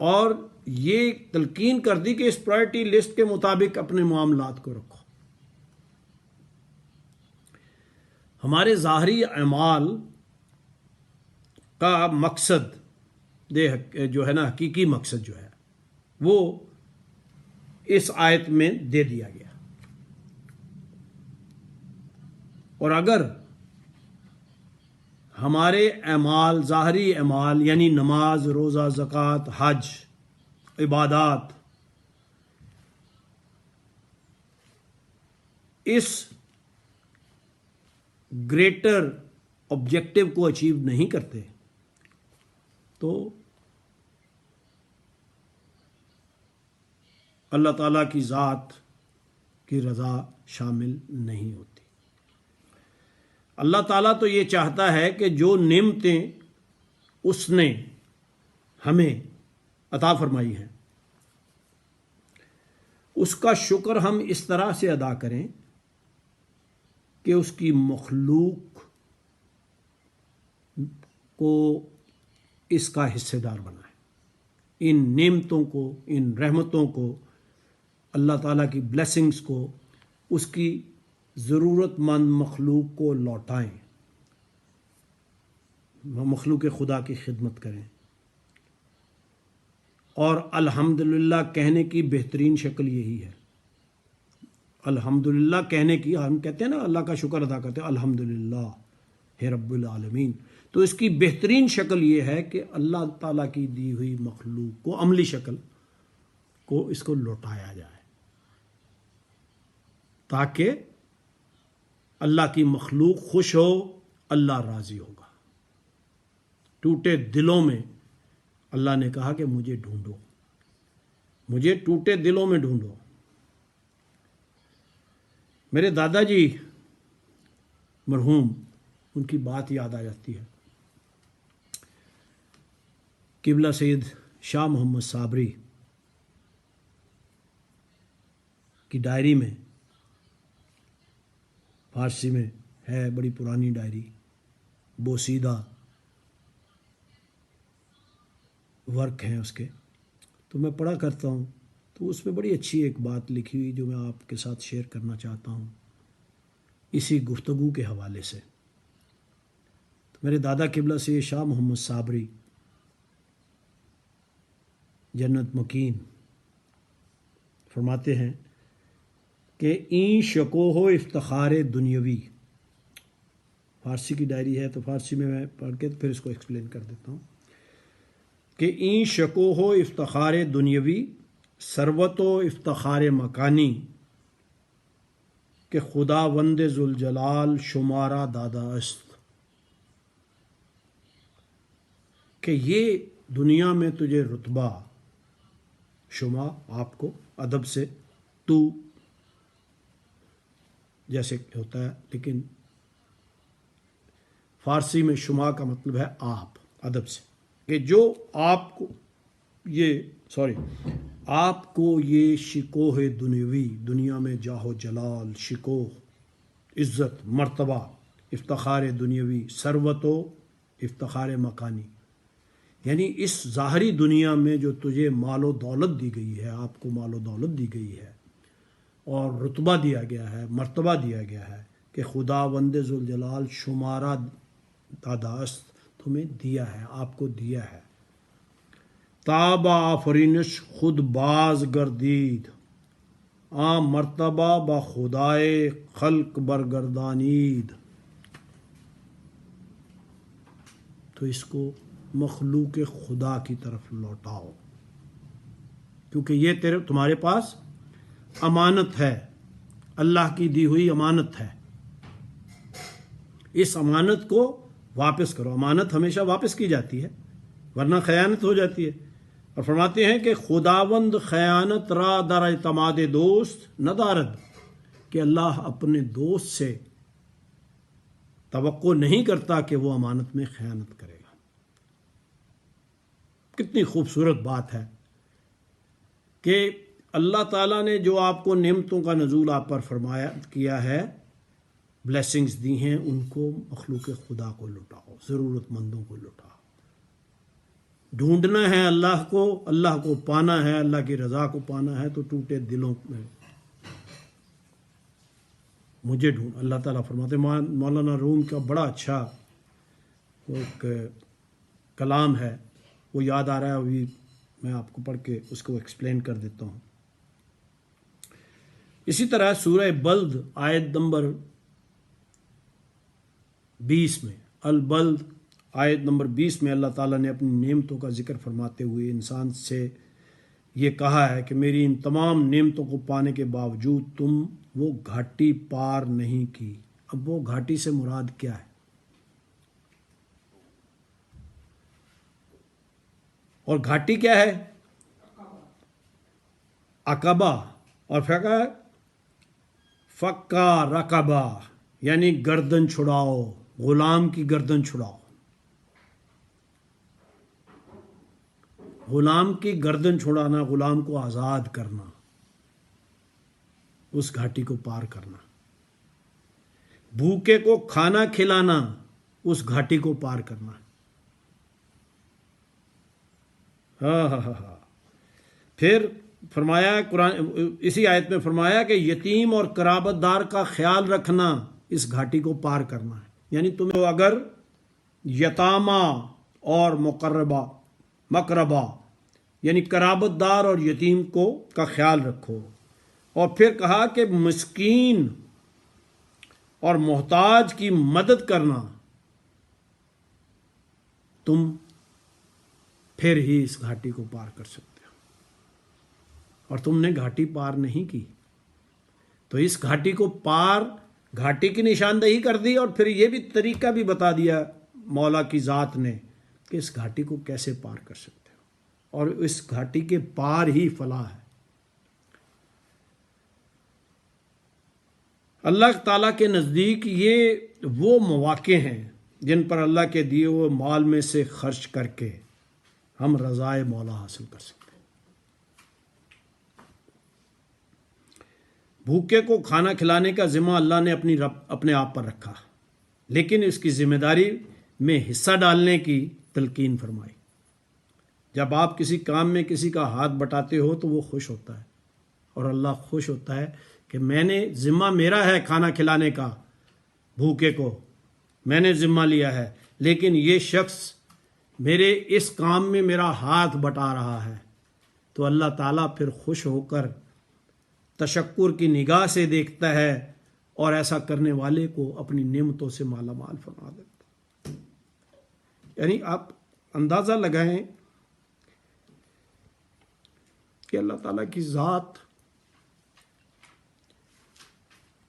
اور یہ تلقین کر دی کہ اس پرائرٹی لسٹ کے مطابق اپنے معاملات کو رکھو۔ ہمارے ظاہری اعمال کا مقصد جو ہے نا، حقیقی مقصد جو ہے وہ اس آیت میں دے دیا گیا۔ اور اگر ہمارے اعمال، ظاہری اعمال یعنی نماز، روزہ، زکوٰۃ، حج، عبادات، اس گریٹر آبجیکٹو کو اچیو نہیں کرتے تو اللہ تعالیٰ کی ذات کی رضا شامل نہیں ہوتی۔ اللہ تعالیٰ تو یہ چاہتا ہے کہ جو نعمتیں اس نے ہمیں عطا فرمائی ہیں اس کا شکر ہم اس طرح سے ادا کریں کہ اس کی مخلوق کو اس کا حصے دار بنائیں، ان نعمتوں کو، ان رحمتوں کو، اللہ تعالیٰ کی بلیسنگز کو اس کی ضرورت مند مخلوق کو لوٹائیں، مخلوق خدا کی خدمت کریں۔ اور الحمدللہ کہنے کی بہترین شکل یہی ہے۔ الحمدللہ کہنے کی، ہم کہتے ہیں نا اللہ کا شکر ادا کرتے ہیں الحمدللہ ہے رب العالمین، تو اس کی بہترین شکل یہ ہے کہ اللہ تعالیٰ کی دی ہوئی مخلوق کو، عملی شکل کو، اس کو لوٹایا جائے تاکہ اللہ کی مخلوق خوش ہو، اللہ راضی ہوگا۔ ٹوٹے دلوں میں اللہ نے کہا کہ مجھے ڈھونڈو، مجھے ٹوٹے دلوں میں ڈھونڈو۔ میرے دادا جی مرحوم، ان کی بات یاد آ جاتی ہے۔ قبلہ سید شاہ محمد صابری کی ڈائری میں، فارسی میں ہے، بڑی پرانی ڈائری، بوسیدہ ورک ہیں اس کے، تو میں پڑھا کرتا ہوں، تو اس میں بڑی اچھی ایک بات لکھی ہوئی جو میں آپ کے ساتھ شیئر کرنا چاہتا ہوں اسی گفتگو کے حوالے سے۔ تو میرے دادا قبلہ سید شاہ محمد صابری جنت مکین فرماتے ہیں کہ این شکو ہو افتخار دنیاوی، فارسی کی ڈائری ہے تو فارسی میں پڑھ کے پھر اس کو ایکسپلین کر دیتا ہوں کہ این شکو ہو افتخار دنیاوی، ثروت و افتخار مکانی، کہ خدا وند ذوالجلال شمارہ دادا است، کہ یہ دنیا میں تجھے رتبہ، شما آپ کو ادب سے تو جیسے ہوتا ہے، لیکن فارسی میں شما کا مطلب ہے آپ، ادب سے، کہ جو آپ کو آپ کو یہ شکوہ دنیاوی، دنیا میں جاہ و جلال، شکوہ، عزت، مرتبہ، افتخار دنیاوی، ثروت و افتخار مکانی، یعنی اس ظاہری دنیا میں جو تجھے مال و دولت دی گئی ہے، آپ کو مال و دولت دی گئی ہے اور رتبہ دیا گیا ہے، مرتبہ دیا گیا ہے کہ خدا وند ذوالجلال شمارہ دادا است، تمہیں دیا ہے، آپ کو دیا ہے۔ تاب آفرینش خود باز گردید، مرتبہ با خدائے خلق برگردانید، تو اس کو مخلوق خدا کی طرف لوٹاؤ، کیونکہ یہ تمہارے پاس امانت ہے، اللہ کی دی ہوئی امانت ہے، اس امانت کو واپس کرو۔ امانت ہمیشہ واپس کی جاتی ہے ورنہ خیانت ہو جاتی ہے، اور فرماتے ہیں کہ خداوند خیانت را در اعتماد دوست ندارد، کہ اللہ اپنے دوست سے توقع نہیں کرتا کہ وہ امانت میں خیانت کرے گا۔ کتنی خوبصورت بات ہے کہ اللہ تعالیٰ نے جو آپ کو نعمتوں کا نزول آپ پر فرمایا کیا ہے، بلیسنگز دی ہیں، ان کو مخلوق خدا کو لٹاؤ، ضرورت مندوں کو لٹاؤ۔ ڈھونڈنا ہے اللہ کو پانا ہے، اللہ کی رضا کو پانا ہے، تو ٹوٹے دلوں میں مجھے ڈھونڈ۔ اللہ تعالیٰ فرماتے، مولانا روم کا بڑا اچھا ایک کلام ہے، وہ یاد آ رہا ہے ابھی، میں آپ کو پڑھ کے اس کو ایکسپلین کر دیتا ہوں۔ اسی طرح سورہ بلد آیت نمبر 20 میں، البلد آیت نمبر 20 میں اللہ تعالیٰ نے اپنی نعمتوں کا ذکر فرماتے ہوئے انسان سے یہ کہا ہے کہ میری ان تمام نعمتوں کو پانے کے باوجود تم وہ گھاٹی پار نہیں کی۔ اب وہ گھاٹی سے مراد کیا ہے؟ اور گھاٹی کیا ہے؟ عقبہ، اور فکا رقبہ یعنی گردن چھڑاؤ، غلام کی گردن چھڑاؤ، غلام کی گردن چھڑانا، غلام کو آزاد کرنا، اس گھاٹی کو پار کرنا، بھوکے کو کھانا کھلانا، اس گھاٹی کو پار کرنا۔ پھر فرمایا قرآن اسی آیت میں فرمایا کہ یتیم اور قرابت دار کا خیال رکھنا، اس گھاٹی کو پار کرنا ہے۔ یعنی تمہیں اگر یتامہ اور مقربہ یعنی قرابت دار اور یتیم کا خیال رکھو، اور پھر کہا کہ مسکین اور محتاج کی مدد کرنا، تم پھر ہی اس گھاٹی کو پار کر سکتے ہو۔ اور تم نے گھاٹی پار نہیں کی، تو اس گھاٹی کو پار، گھاٹی کی نشاندہی کر دی، اور پھر یہ بھی طریقہ بھی بتا دیا مولا کی ذات نے کہ اس گھاٹی کو کیسے پار کر سکتے ہو، اور اس گھاٹی کے پار ہی فلاح ہے۔ اللہ تعالیٰ کے نزدیک یہ وہ مواقع ہیں جن پر اللہ کے دیے ہوئے مال میں سے خرچ کر کے ہم رضائے مولا حاصل کر سکتے ہیں۔ بھوکے کو کھانا کھلانے کا ذمہ اللہ نے اپنے آپ پر رکھا، لیکن اس کی ذمہ داری میں حصہ ڈالنے کی تلقین فرمائی۔ جب آپ کسی کام میں کسی کا ہاتھ بٹاتے ہو تو وہ خوش ہوتا ہے، اور اللہ خوش ہوتا ہے کہ میں نے ذمہ میرا ہے کھانا کھلانے کا، بھوکے کو میں نے ذمہ لیا ہے، لیکن یہ شخص میرے اس کام میں میرا ہاتھ بٹا رہا ہے، تو اللہ تعالیٰ پھر خوش ہو کر تشکر کی نگاہ سے دیکھتا ہے، اور ایسا کرنے والے کو اپنی نعمتوں سے مالا مال فرما دیتا۔ یعنی آپ اندازہ لگائیں کہ اللہ تعالیٰ کی ذات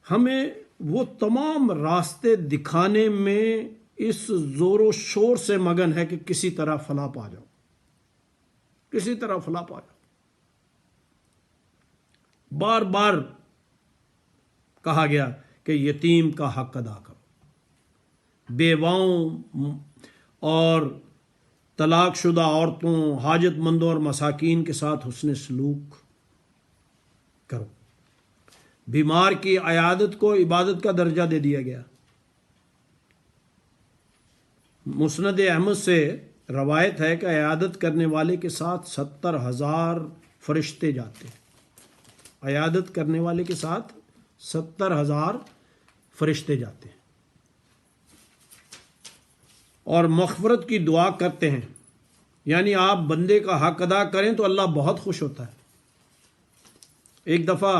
ہمیں وہ تمام راستے دکھانے میں اس زور و شور سے مگن ہے کہ کسی طرح فلاح پا جاؤ، کسی طرح فلاح پا جاؤ۔ بار بار کہا گیا کہ یتیم کا حق ادا کرو، بیواؤں اور طلاق شدہ عورتوں، حاجت مندوں اور مساکین کے ساتھ حسن سلوک کرو۔ بیمار کی عیادت کو عبادت کا درجہ دے دیا گیا۔ مسند احمد سے روایت ہے کہ عیادت کرنے والے کے ساتھ 70,000 فرشتے جاتے ہیں۔ عیادت کرنے والے کے ساتھ 70,000 فرشتے جاتے ہیں اور مغفرت کی دعا کرتے ہیں۔ یعنی آپ بندے کا حق ادا کریں تو اللہ بہت خوش ہوتا ہے۔ ایک دفعہ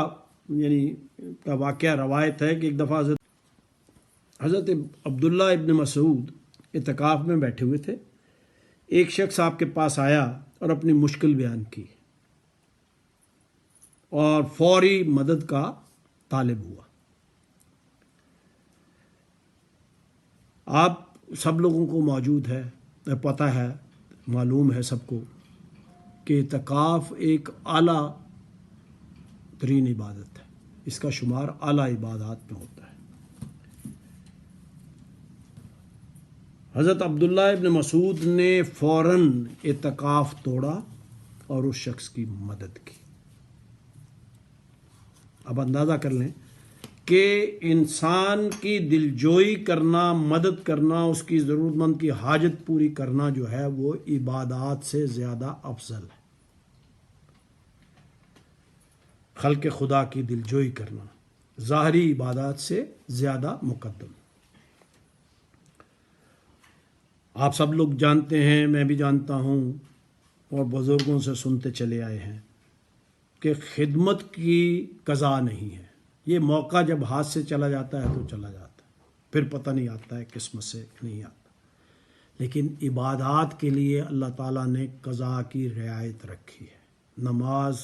کا واقعہ روایت ہے کہ ایک دفعہ حضرت عبداللہ ابن مسعود اعتکاف میں بیٹھے ہوئے تھے، ایک شخص آپ کے پاس آیا اور اپنی مشکل بیان کی اور فوری مدد کا طالب ہوا۔ آپ سب لوگوں کو موجود ہے، پتہ ہے، معلوم ہے سب کو کہ اعتکاف ایک اعلیٰ ترین عبادت ہے، اس کا شمار اعلیٰ عبادات میں ہوتا ہے۔ حضرت عبداللہ ابن مسعود نے فوراً اعتکاف توڑا اور اس شخص کی مدد کی۔ اب اندازہ کر لیں کہ انسان کی دلجوئی کرنا، مدد کرنا، اس کی ضرورت مند کی حاجت پوری کرنا جو ہے وہ عبادات سے زیادہ افضل ہے۔ خلق خدا کی دلجوئی کرنا ظاہری عبادات سے زیادہ مقدم۔ آپ سب لوگ جانتے ہیں، میں بھی جانتا ہوں اور بزرگوں سے سنتے چلے آئے ہیں کہ خدمت کی قضا نہیں ہے۔ یہ موقع جب ہاتھ سے چلا جاتا ہے تو چلا جاتا ہے، پھر پتہ نہیں آتا ہے، قسمت سے نہیں آتا۔ لیکن عبادات کے لیے اللہ تعالیٰ نے قضا کی رعایت رکھی ہے۔ نماز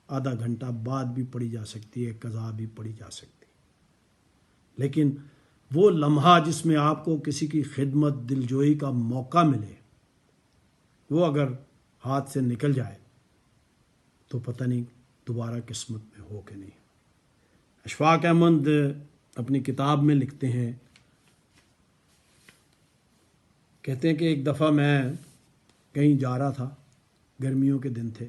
آدھا گھنٹہ بعد بھی پڑھی جا سکتی ہے، قضا بھی پڑھی جا سکتی ہے، لیکن وہ لمحہ جس میں آپ کو کسی کی خدمت، دلجوئی کا موقع ملے، وہ اگر ہاتھ سے نکل جائے تو پتہ نہیں دوبارہ قسمت میں ہو کہ نہیں۔ اشفاق احمد اپنی کتاب میں لکھتے ہیں، کہتے ہیں کہ ایک دفعہ میں کہیں جا رہا تھا، گرمیوں کے دن تھے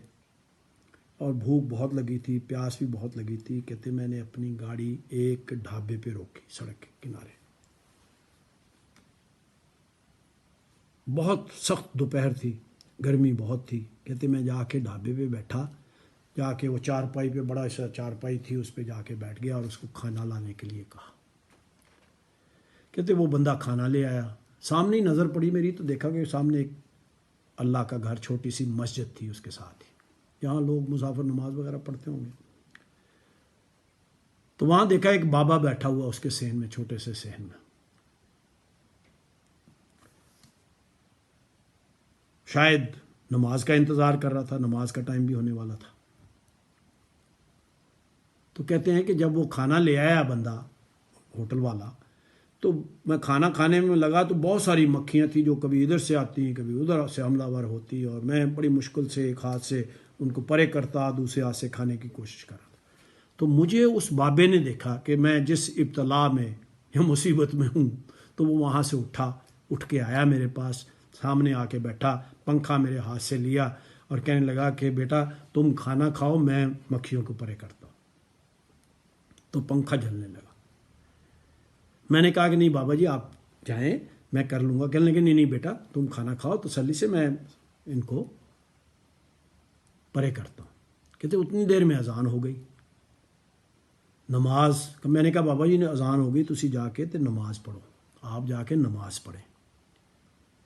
اور بھوک بہت لگی تھی، پیاس بھی بہت لگی تھی۔ کہتے میں نے اپنی گاڑی ایک ڈھابے پہ روکی، سڑک کے کنارے۔ بہت سخت دوپہر تھی، گرمی بہت تھی۔ کہتے میں جا کے ڈھابے پہ بیٹھا، جا کے وہ چارپائی پہ، بڑا سا چارپائی تھی، اس پہ جا کے بیٹھ گیا اور اس کو کھانا لانے کے لیے کہا۔ کہتے وہ بندہ کھانا لے آیا، سامنے ہی نظر پڑی میری تو دیکھا کہ سامنے ایک اللہ کا گھر، چھوٹی سی مسجد تھی اس کے ساتھ ہی، جہاں لوگ مسافر نماز وغیرہ پڑھتے ہوں گے۔ تو وہاں دیکھا ایک بابا بیٹھا ہوا اس کے صحن میں، چھوٹے سے صحن میں، شاید نماز کا انتظار کر رہا تھا، نماز کا ٹائم بھی ہونے والا تھا۔ تو کہتے ہیں کہ جب وہ کھانا لے آیا بندہ، ہوٹل والا، تو میں کھانا کھانے میں لگا تو بہت ساری مکھیاں تھیں جو کبھی ادھر سے آتی ہیں، کبھی ادھر سے حملہ ور ہوتی، اور میں بڑی مشکل سے ایک ہاتھ سے ان کو پرے کرتا، دوسرے ہاتھ سے کھانے کی کوشش کر رہا تھا۔ تو مجھے اس بابے نے دیکھا کہ میں جس ابتلا میں یا مصیبت میں ہوں، تو وہ وہاں سے اٹھ کے آیا میرے پاس، سامنے آ کے بیٹھا، پنکھا میرے ہاتھ سے لیا اور کہنے لگا کہ بیٹا تم کھانا کھاؤ، میں مکھیوں کو پرے کرتا ہوں۔ تو پنکھا جلنے لگا۔ میں نے کہا کہ نہیں بابا جی آپ جائیں، میں کر لوں گا۔ کہنے لگے نہیں بیٹا تم کھانا کھاؤ تسلی سے، میں ان کو پرے کرتا ہوں۔ کہتے اتنی دیر میں اذان ہو گئی، نماز۔ میں نے کہا بابا جی نے اذان ہو گئی، تسی جا کے تے نماز پڑھو، آپ جا کے نماز پڑھیں،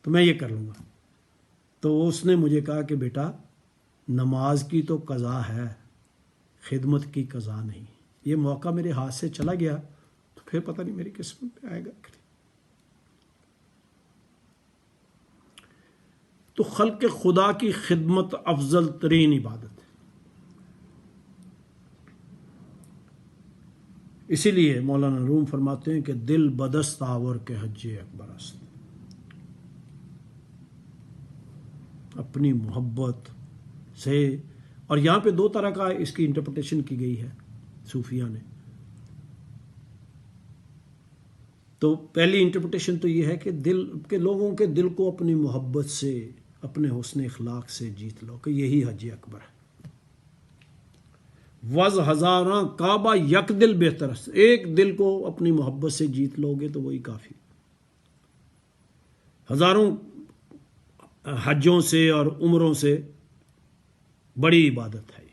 تو میں یہ کر لوں گا۔ تو اس نے مجھے کہا کہ بیٹا نماز کی تو قضا ہے، خدمت کی قضا نہیں۔ یہ موقع میرے ہاتھ سے چلا گیا تو پھر پتہ نہیں میری قسمت میں آئے گا۔ تو خلق خدا کی خدمت افضل ترین عبادت ہے۔ اسی لیے مولانا روم فرماتے ہیں کہ دل بدست آور کے حج اکبر است، اپنی محبت سے۔ اور یہاں پہ دو طرح کا اس کی انٹرپریٹیشن کی گئی ہے صوفیہ نے۔ تو پہلی انٹرپریٹیشن تو یہ ہے کہ دل کے لوگوں کے دل کو اپنی محبت سے، اپنے حسن اخلاق سے جیت لو، کہ یہی حج اکبر ہے۔ وز ہزاراں کعبہ یک دل بہتر ہے، ایک دل کو اپنی محبت سے جیت لو گے تو وہی کافی۔ ہزاروں حجوں سے اور عمروں سے بڑی عبادت ہے یہ۔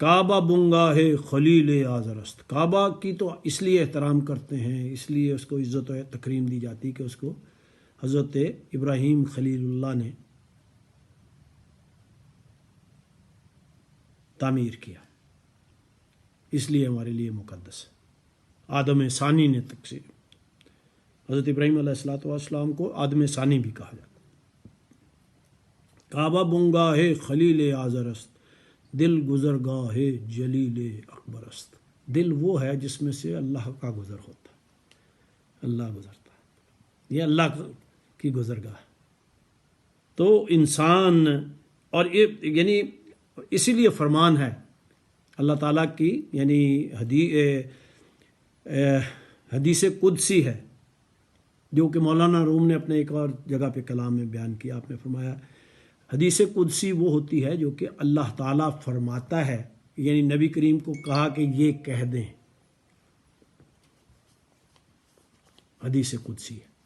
کعبہ بنگا ہے خلیل آزرست، کعبہ کی تو اس لیے احترام کرتے ہیں، اس لیے اس کو عزت و تکریم دی جاتی کہ اس کو حضرت ابراہیم خلیل اللہ نے تعمیر کیا، اس لیے ہمارے لیے مقدس ہے۔ آدم ثانی نے تقسیم، حضرت ابراہیم علیہ السلام کو آدم ثانی بھی کہا جاتا۔ کعبہ بنگا ہے خلیل آزرست، دل گزرگاہ ہے جلیل اکبرست۔ دل وہ ہے جس میں سے اللہ کا گزر ہوتا ہے، اللہ گزرتا ہے، یہ اللہ کی گزرگاہ ہے۔ تو انسان، اور یہ یعنی اسی لیے فرمان ہے اللہ تعالیٰ کی، یعنی حدیث قدسی ہے جو کہ مولانا روم نے اپنے ایک اور جگہ پہ کلام میں بیان کیا۔ آپ نے فرمایا حدیث قدسی وہ ہوتی ہے جو کہ اللہ تعالیٰ فرماتا ہے، یعنی نبی کریم کو کہا کہ یہ کہہ دیں، حدیث قدسی ہے۔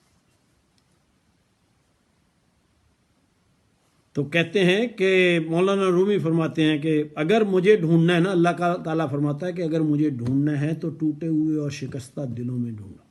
تو کہتے ہیں کہ مولانا رومی فرماتے ہیں کہ اگر مجھے ڈھونڈنا ہے نا، اللہ کا تعالیٰ فرماتا ہے کہ اگر مجھے ڈھونڈنا ہے تو ٹوٹے ہوئے اور شکستہ دلوں میں ڈھونڈو۔